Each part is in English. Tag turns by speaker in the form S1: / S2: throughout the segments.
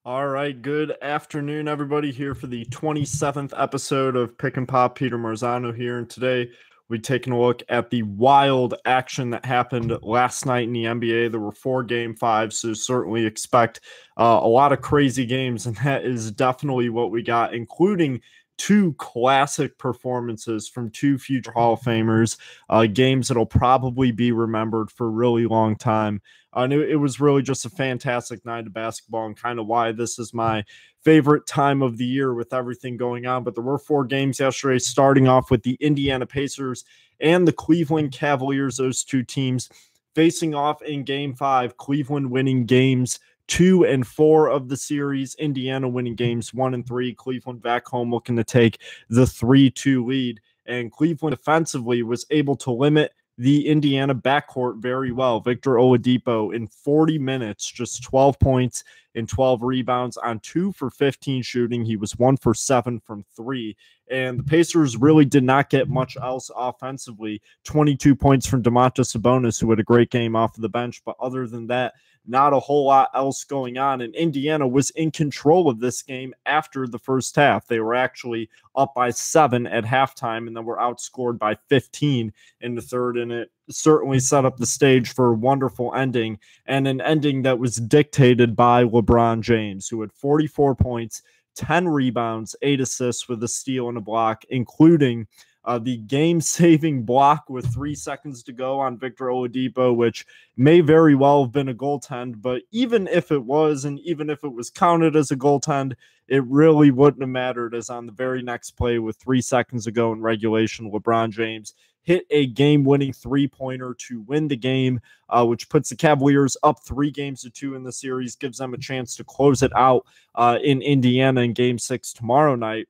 S1: All right, good afternoon, everybody. Here for the 27th episode of Pick and Pop. Peter Marzano here, and today we're taking a look at the wild action that happened last night in the NBA. There were 4 Game 5s, so certainly expect a lot of crazy games, and that is definitely what we got, including two classic performances from two future Hall of Famers, games that'll probably be remembered for a really long time. And it was really just a fantastic night of basketball, and kind of why this is my favorite time of the year with everything going on. But there were 4 games yesterday, starting off with the Indiana Pacers and the Cleveland Cavaliers, those two teams facing off in Game 5. Cleveland winning games 2 and 4 of the series, Indiana winning games 1 and 3. Cleveland back home looking to take the 3-2 lead. And Cleveland defensively was able to limit the Indiana backcourt very well. Victor Oladipo in 40 minutes, just 12 points and 12 rebounds on 2 for 15 shooting. He was 1 for 7 from 3. And the Pacers really did not get much else offensively. 22 points from Domantas Sabonis, who had a great game off of the bench. But other than that, not a whole lot else going on. And Indiana was in control of this game after the first half. They were actually up by 7 at halftime, and then were outscored by 15 in the third. And it certainly set up the stage for a wonderful ending, and an ending that was dictated by LeBron James, who had 44 points, 10 rebounds, 8 assists with a steal and a block, including the game-saving block with 3 seconds to go on Victor Oladipo, which may very well have been a goaltend, but even if it was, and even if it was counted as a goaltend, it really wouldn't have mattered, as on the very next play with 3 seconds to go in regulation, LeBron James hit a game-winning three-pointer to win the game, which puts the Cavaliers up 3-2 in the series, gives them a chance to close it out in Indiana in Game 6 tomorrow night.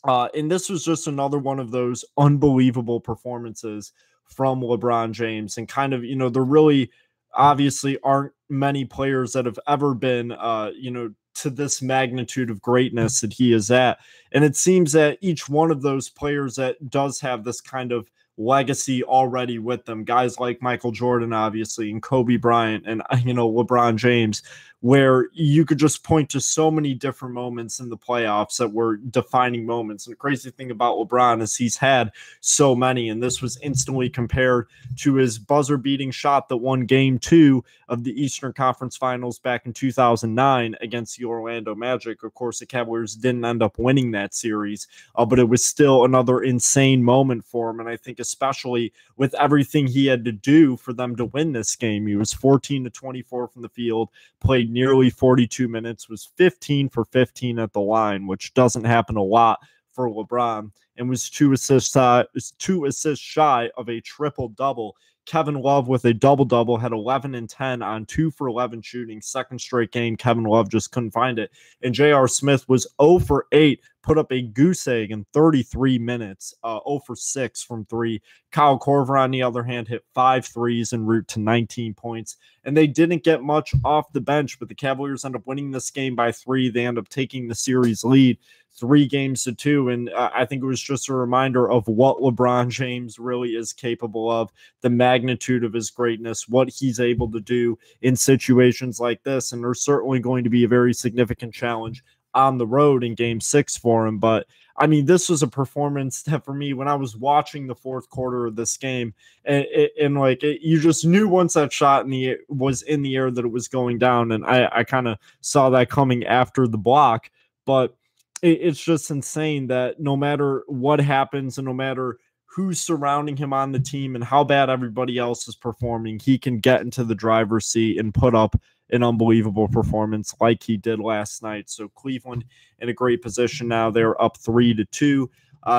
S1: And this was just another one of those unbelievable performances from LeBron James. And kind of, there really obviously aren't many players that have ever been, to this magnitude of greatness that he is at. And it seems that each one of those players that does have this kind of legacy already with them, guys like Michael Jordan, obviously, and Kobe Bryant, and, LeBron James, where you could just point to so many different moments in the playoffs that were defining moments. And the crazy thing about LeBron is he's had so many, and this was instantly compared to his buzzer-beating shot that won Game 2 of the Eastern Conference Finals back in 2009 against the Orlando Magic. Of course, the Cavaliers didn't end up winning that series, but it was still another insane moment for him, and I think especially with everything he had to do for them to win this game. He was 14-24 from the field, played nearly 42 minutes, was 15 for 15 at the line, which doesn't happen a lot for LeBron, and was 2 assists shy of a triple-double. Kevin Love with a double-double had 11 and 10 on 2 for 11 shooting. Second straight game, Kevin Love just couldn't find it. And J.R. Smith was 0 for 8, put up a goose egg in 33 minutes, 0 for 6 from 3. Kyle Korver, on the other hand, hit 5 threes en route to 19 points. And they didn't get much off the bench, but the Cavaliers end up winning this game by 3. They end up taking the series lead 3-2. And I think it was just a reminder of what LeBron James really is capable of, the magnitude of his greatness, what he's able to do in situations like this. And there's certainly going to be a very significant challenge on the road in Game 6 for him. But I mean, this was a performance that for me, when I was watching the fourth quarter of this game, you just knew once that shot was in the air that it was going down. And I kind of saw that coming after the block, but it's just insane that no matter what happens and no matter who's surrounding him on the team and how bad everybody else is performing, he can get into the driver's seat and put up an unbelievable performance like he did last night. So Cleveland in a great position now. They're up 3-2.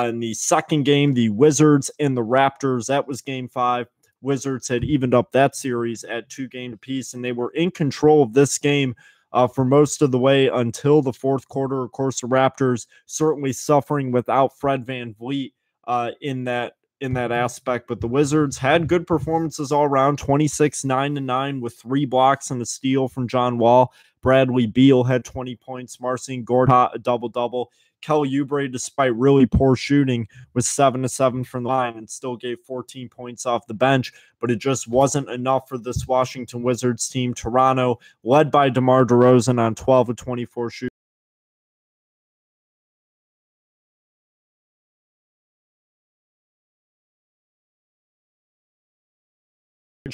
S1: In the second game, the Wizards and the Raptors, that was Game 5. Wizards had evened up that series at 2 games apiece, and they were in control of this game for most of the way until the fourth quarter. Of course, the Raptors certainly suffering without Fred VanVleet in that aspect, but the Wizards had good performances all around. 26 9-9 with 3 blocks and a steal from John Wall. Bradley Beal had 20 points. Marcin Gortat a double-double. Kelly Oubre, despite really poor shooting, was 7-7 from the line and still gave 14 points off the bench, but it just wasn't enough for this Washington Wizards team. Toronto, led by DeMar DeRozan on 12 of 24 shooting,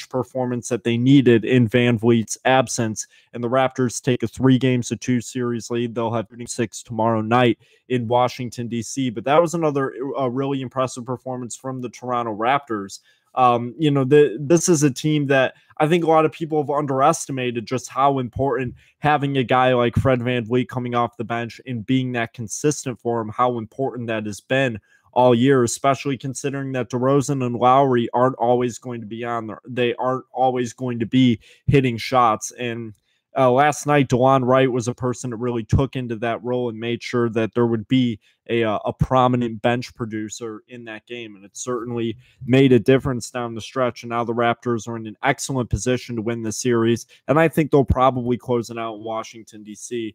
S1: performance that they needed in Van Vliet's absence. And the Raptors take a 3-2 series lead. They'll have 6 tomorrow night in Washington, D.C. But that was another really impressive performance from the Toronto Raptors. This is a team that I think a lot of people have underestimated just how important having a guy like Fred VanVleet coming off the bench and being that consistent for him, how important that has been all year, especially considering that DeRozan and Lowry aren't always going to be on there. They aren't always going to be hitting shots. And last night, DeLon Wright was a person that really took into that role and made sure that there would be a prominent bench producer in that game. And it certainly made a difference down the stretch. And now the Raptors are in an excellent position to win the series. And I think they'll probably close it out in Washington, D.C.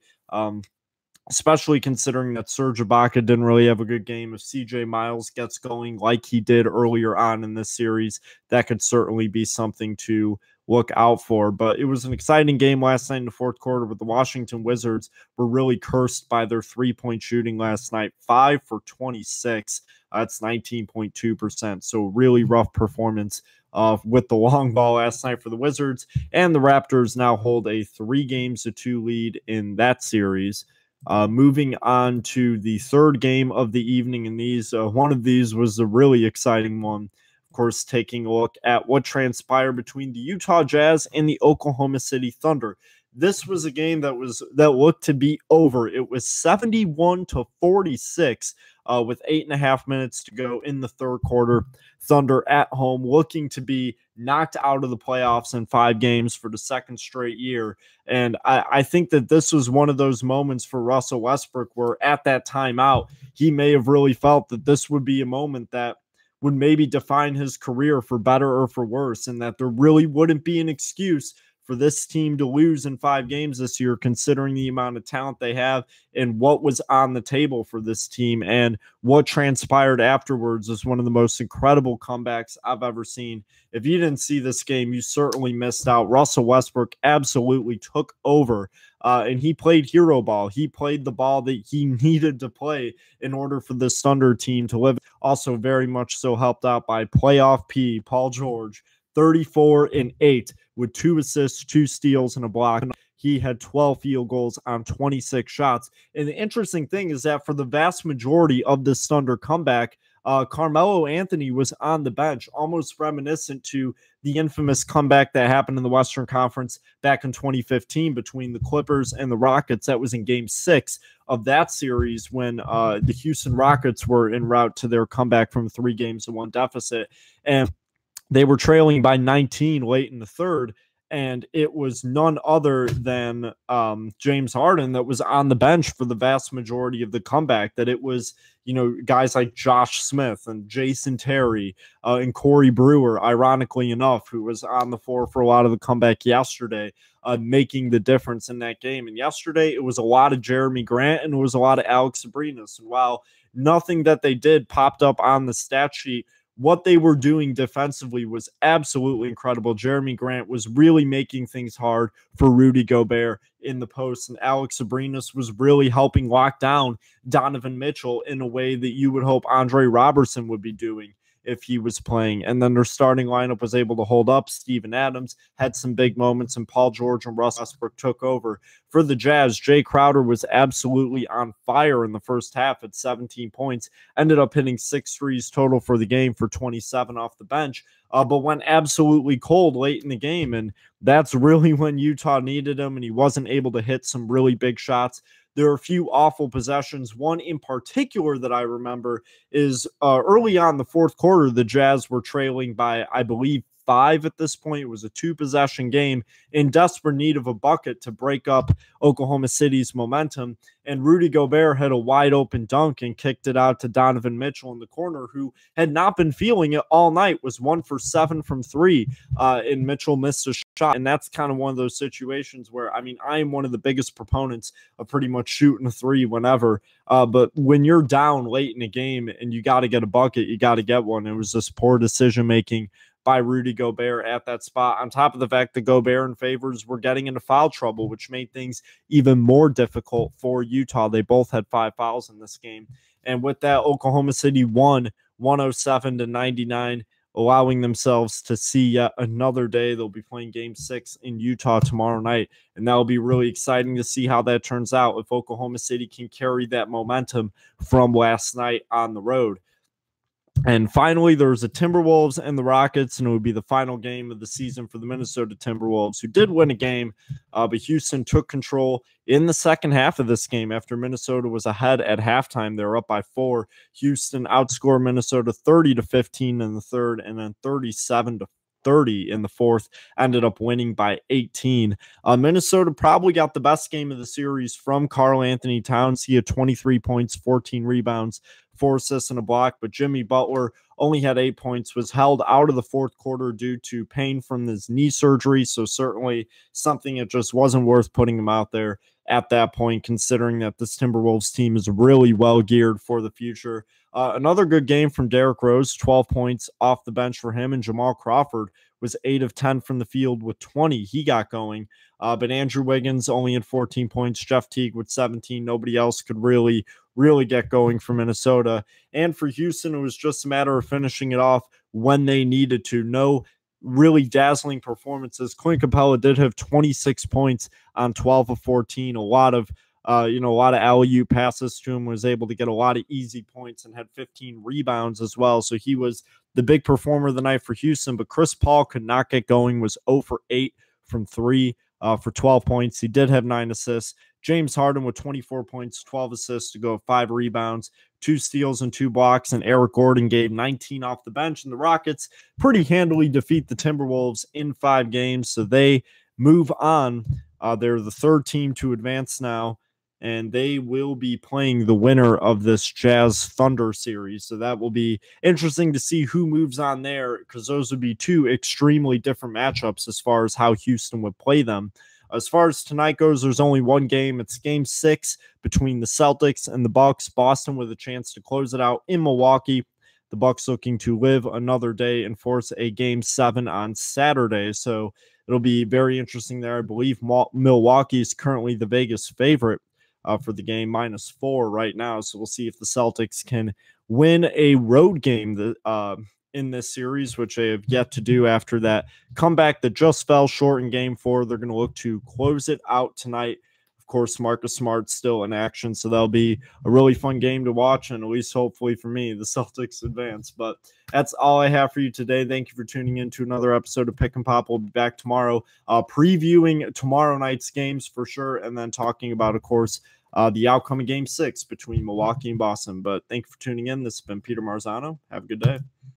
S1: Especially considering that Serge Ibaka didn't really have a good game. If CJ Miles gets going like he did earlier on in this series, that could certainly be something to look out for. But it was an exciting game last night in the fourth quarter, but the Washington Wizards were really cursed by their three-point shooting last night. 5 for 26. That's 19.2%. So really rough performance with the long ball last night for the Wizards. And the Raptors now hold a 3-2 lead in that series. Moving on to the third game of the evening, and one of these was a really exciting one. Of course, taking a look at what transpired between the Utah Jazz and the Oklahoma City Thunder. This was a game that looked to be over. It was 71-46 with 8.5 minutes to go in the third quarter. Thunder at home looking to be knocked out of the playoffs in 5 games for the second straight year. And I think that this was one of those moments for Russell Westbrook where at that timeout, he may have really felt that this would be a moment that would maybe define his career for better or for worse, and that there really wouldn't be an excuse for this team to lose in 5 games this year, considering the amount of talent they have and what was on the table for this team. And what transpired afterwards is one of the most incredible comebacks I've ever seen. If you didn't see this game, you certainly missed out. Russell Westbrook absolutely took over, and he played hero ball. He played the ball that he needed to play in order for this Thunder team to live. Also very much so helped out by playoff P, Paul George, 34-8 with 2 assists, 2 steals, and a block. He had 12 field goals on 26 shots. And the interesting thing is that for the vast majority of this Thunder comeback, Carmelo Anthony was on the bench, almost reminiscent to the infamous comeback that happened in the Western Conference back in 2015 between the Clippers and the Rockets. That was in Game 6 of that series when the Houston Rockets were en route to their comeback from 3-1 deficit. And they were trailing by 19 late in the third, and it was none other than James Harden that was on the bench for the vast majority of the comeback. That it was, guys like Josh Smith and Jason Terry and Corey Brewer, ironically enough, who was on the floor for a lot of the comeback yesterday, making the difference in that game. And yesterday, it was a lot of Jeremy Grant and it was a lot of Alex Sabrinas. And while nothing that they did popped up on the stat sheet, what they were doing defensively was absolutely incredible. Jeremy Grant was really making things hard for Rudy Gobert in the post, and Alex Sabrinas was really helping lock down Donovan Mitchell in a way that you would hope Andre Robertson would be doing if he was playing. And then their starting lineup was able to hold up. Steven Adams had some big moments, and Paul George and Russ Westbrook took over. For the Jazz, Jay Crowder was absolutely on fire in the first half at 17 points, ended up hitting 6 threes total for the game for 27 off the bench, but went absolutely cold late in the game. And that's really when Utah needed him, and he wasn't able to hit some really big shots. There are a few awful possessions. One in particular that I remember is early on the fourth quarter, the Jazz were trailing by, I believe, 5 at this point. It was a 2-possession game in desperate need of a bucket to break up Oklahoma City's momentum. And Rudy Gobert had a wide open dunk and kicked it out to Donovan Mitchell in the corner, who had not been feeling it all night, was 1 for 7 from 3, and Mitchell missed a shot. And that's kind of one of those situations where, I mean, I am one of the biggest proponents of pretty much shooting a 3 whenever. But when you're down late in a game and you got to get a bucket, you got to get one. It was just poor decision-making by Rudy Gobert at that spot, on top of the fact that Gobert and Favors were getting into foul trouble, which made things even more difficult for Utah. They both had 5 fouls in this game. And with that, Oklahoma City won 107-99, allowing themselves to see yet another day. They'll be playing Game 6 in Utah tomorrow night, and that will be really exciting to see how that turns out, if Oklahoma City can carry that momentum from last night on the road. And finally, there's the Timberwolves and the Rockets, and it would be the final game of the season for the Minnesota Timberwolves, who did win a game, but Houston took control in the second half of this game after Minnesota was ahead at halftime. They were up by 4. Houston outscored Minnesota 30-15 in the third, and then 37-30 in the fourth, ended up winning by 18. Minnesota probably got the best game of the series from Karl Anthony Towns. He had 23 points, 14 rebounds, 4 assists and a block, but Jimmy Butler only had 8 points, was held out of the fourth quarter due to pain from his knee surgery. So certainly something that just wasn't worth putting him out there at that point, considering that this Timberwolves team is really well geared for the future. Another good game from Derrick Rose, 12 points off the bench for him, and Jamal Crawford was 8 of 10 from the field with 20. He got going. But Andrew Wiggins only had 14 points, Jeff Teague with 17. Nobody else could really get going for Minnesota. And for Houston, it was just a matter of finishing it off when they needed to. No really dazzling performances. Clint Capella did have 26 points on 12 of 14. A lot of alley-oop passes to him, was able to get a lot of easy points, and had 15 rebounds as well. So he was the big performer of the night for Houston, but Chris Paul could not get going, was 0 for 8 from 3 for 12 points. He did have 9 assists. James Harden with 24 points, 12 assists to go, 5 rebounds, 2 steals and 2 blocks, and Eric Gordon gave 19 off the bench. And the Rockets pretty handily defeat the Timberwolves in 5 games, so they move on. They're the 3rd team to advance now, and they will be playing the winner of this Jazz Thunder series. So that will be interesting to see who moves on there, because those would be 2 extremely different matchups as far as how Houston would play them. As far as tonight goes, there's only one game. It's Game 6 between the Celtics and the Bucks. Boston with a chance to close it out in Milwaukee. The Bucks looking to live another day and force a Game 7 on Saturday. So it'll be very interesting there. I believe Milwaukee is currently the Vegas favorite for the game, -4 right now. So we'll see if the Celtics can win a road game in this series, which they have yet to do after that comeback that just fell short in Game 4. They're going to look to close it out tonight. Of course, Marcus Smart's still in action, so that'll be a really fun game to watch, and at least hopefully for me, the Celtics advance. But that's all I have for you today. Thank you for tuning in to another episode of Pick and Pop. We'll be back tomorrow, previewing tomorrow night's games for sure, and then talking about, of course, the outcome of Game 6 between Milwaukee and Boston. But thank you for tuning in. This has been Peter Marzano. Have a good day.